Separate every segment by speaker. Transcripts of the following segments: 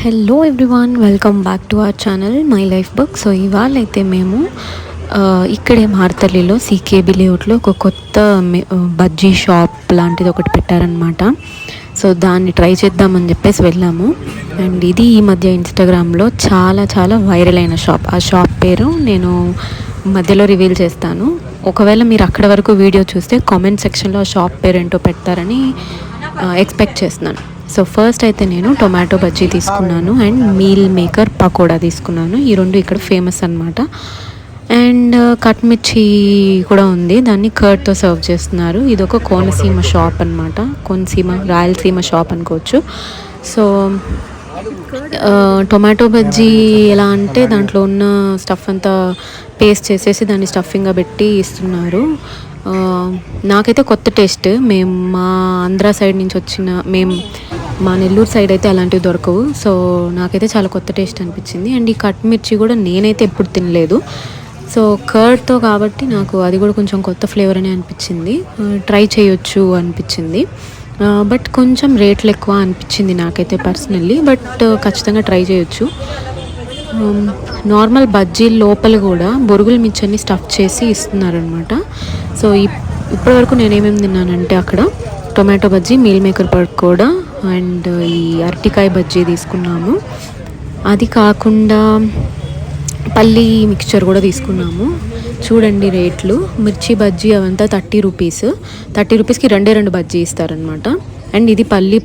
Speaker 1: Hello everyone, welcome back to our channel my life book. So ఇవాళ అయితే మేము ఇక్కడే మార్తల్లిలో సీకేబీ లేఅవుట్లో ఒక కొత్త బజ్జీ షాప్ లాంటిది ఒకటి పెట్టారనమాట. సో దాన్ని ట్రై చేద్దామని చెప్పేసి వెళ్ళాము. అండ్ ఇది ఈ మధ్య ఇన్స్టాగ్రామ్లో చాలా చాలా వైరల్ అయిన షాప్. ఆ షాప్ పేరు నేను మధ్యలో రివీల్ చేస్తాను. ఒకవేళ మీరు అక్కడ వరకు వీడియో చూస్తే కామెంట్ సెక్షన్లో ఆ షాప్ పేరు ఏంటో పెడతారని ఎక్స్పెక్ట్ చేస్తున్నాను. సో ఫస్ట్ అయితే నేను టొమాటో బజ్జీ తీసుకున్నాను అండ్ మీల్ మేకర్ పకోడా తీసుకున్నాను. ఈ రెండు ఇక్కడ ఫేమస్ అనమాట. అండ్ కట్ మిర్చి కూడా ఉంది, దాన్ని కర్డ్తో సర్వ్ చేస్తున్నారు. ఇది ఒక కోనసీమ షాప్ అనమాట, రాయలసీమ షాప్ అనుకోవచ్చు. సో టొమాటో బజ్జీ ఎలా అంటే దాంట్లో ఉన్న స్టఫ్ అంతా పేస్ట్ చేసేసి దాన్ని స్టఫింగ్గా పెట్టి ఇస్తున్నారు. నాకైతే కొత్త టేస్ట్. మేము మా ఆంధ్ర సైడ్ నుంచి మా నెల్లూరు సైడ్ అయితే అలాంటివి దొరకవు. సో నాకైతే చాలా కొత్త టేస్ట్ అనిపించింది. అండ్ ఈ కట్ మిర్చి కూడా నేనైతే ఎప్పుడు తినలేదు. సో కర్డ్తో కాబట్టి నాకు అది కూడా కొంచెం కొత్త ఫ్లేవర్ అని అనిపించింది, ట్రై చేయొచ్చు అనిపించింది. బట్ కొంచెం రేట్లు ఎక్కువ అనిపించింది నాకైతే పర్సనల్లీ. బట్ ఖచ్చితంగా ట్రై చేయొచ్చు. నార్మల్ బజ్జీ లోపల కూడా బొరుగుల మిర్చిని స్టఫ్ చేసి ఇస్తున్నారనమాట. సో ఇప్పటివరకు నేనేమేమి తిన్నానంటే అక్కడ tomato bajji, meal maker pakoda and ఈ అరటికాయ బజ్జీ తీసుకున్నాము. అది కాకుండా పల్లీ మిక్చర్ కూడా తీసుకున్నాము. చూడండి రేట్లు. మిర్చి బజ్జీ అవంతా 30 రూపీస్. 30 రూపీస్కి రెండు బజ్జీ ఇస్తారనమాట. అండ్ ఇది పల్లీ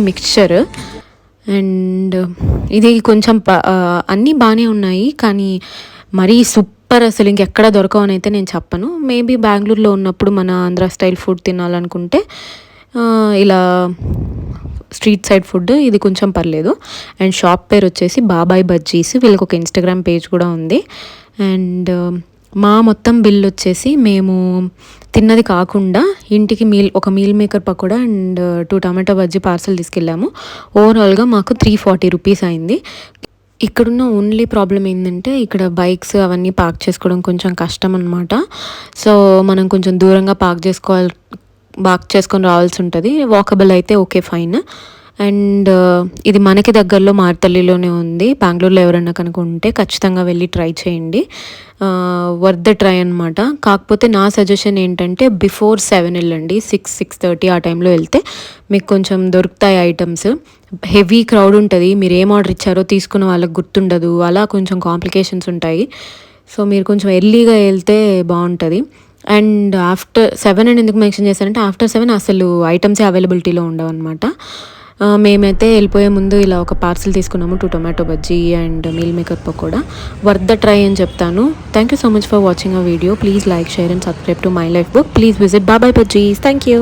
Speaker 1: మిక్చర్. అండ్ ఇది కొంచెం అన్నీ బాగానే ఉన్నాయి, కానీ మరీ సూపర్ అసలు ఇంకెక్కడ దొరకవని అయితే నేను చెప్పను. మేబీ బెంగళూరులో ఉన్నప్పుడు మన ఆంధ్ర స్టైల్ ఫుడ్ తినాలనుకుంటే ఇలా స్ట్రీట్ సైడ్ ఫుడ్ ఇది కొంచెం పర్లేదు. అండ్ షాప్ పేరు వచ్చేసి బాబాయ్ బజ్జీస్. వీళ్ళకి ఒక ఇన్స్టాగ్రామ్ పేజ్ కూడా ఉంది. అండ్ మా మొత్తం బిల్ వచ్చేసి మేము తిన్నది కాకుండా ఇంటికి ఒక meal maker pakoda and 2 tomato bajji parcel తీసుకెళ్ళాము. ఓవరాల్గా మాకు 340 రూపీస్ అయింది. ఇక్కడున్న ఓన్లీ ప్రాబ్లం ఏంటంటే ఇక్కడ బైక్స్ అవన్నీ పార్క్ చేసుకోవడం కొంచెం కష్టం అనమాట. సో మనం కొంచెం దూరంగా పార్క్ చేసుకొని రావాల్సి ఉంటుంది. వాకబుల్ అయితే ఓకే, ఫైన్. అండ్ ఇది మనకి దగ్గరలో మార్తల్లిలోనే ఉంది. బెంగళూరులో ఎవరైనా కనుక ఉంటే ఖచ్చితంగా వెళ్ళి ట్రై చేయండి, వర్త్ ద ట్రై అనమాట. కాకపోతే నా సజెషన్ ఏంటంటే బిఫోర్ 7 వెళ్ళండి. 6-6:30 ఆ టైంలో వెళ్తే మీకు కొంచెం దొరుకుతాయి ఐటమ్స్. హెవీ క్రౌడ్ ఉంటుంది, మీరు ఏం ఆర్డర్ ఇచ్చారో తీసుకున్న వాళ్ళకి గుర్తుండదు, అలా కొంచెం కాంప్లికేషన్స్ ఉంటాయి. సో మీరు కొంచెం ఎర్లీగా వెళ్తే బాగుంటుంది. అండ్ ఆఫ్టర్ 7 అని ఎందుకు మెన్షన్ చేశారంటే ఆఫ్టర్ 7 అసలు ఐటమ్సే అవైలబిలిటీలో ఉండవు అనమాట. మేమైతే వెళ్ళిపోయే ముందు ఇలా ఒక పార్సల్ తీసుకున్నాము, 2 tomato bajji and meal maker pakoda. Worth the try అని చెప్తాను. Thank you so much for watching a video. Please like, share and subscribe to my life book. Please visit బాబాయ్ బజ్జీస్. Thank you.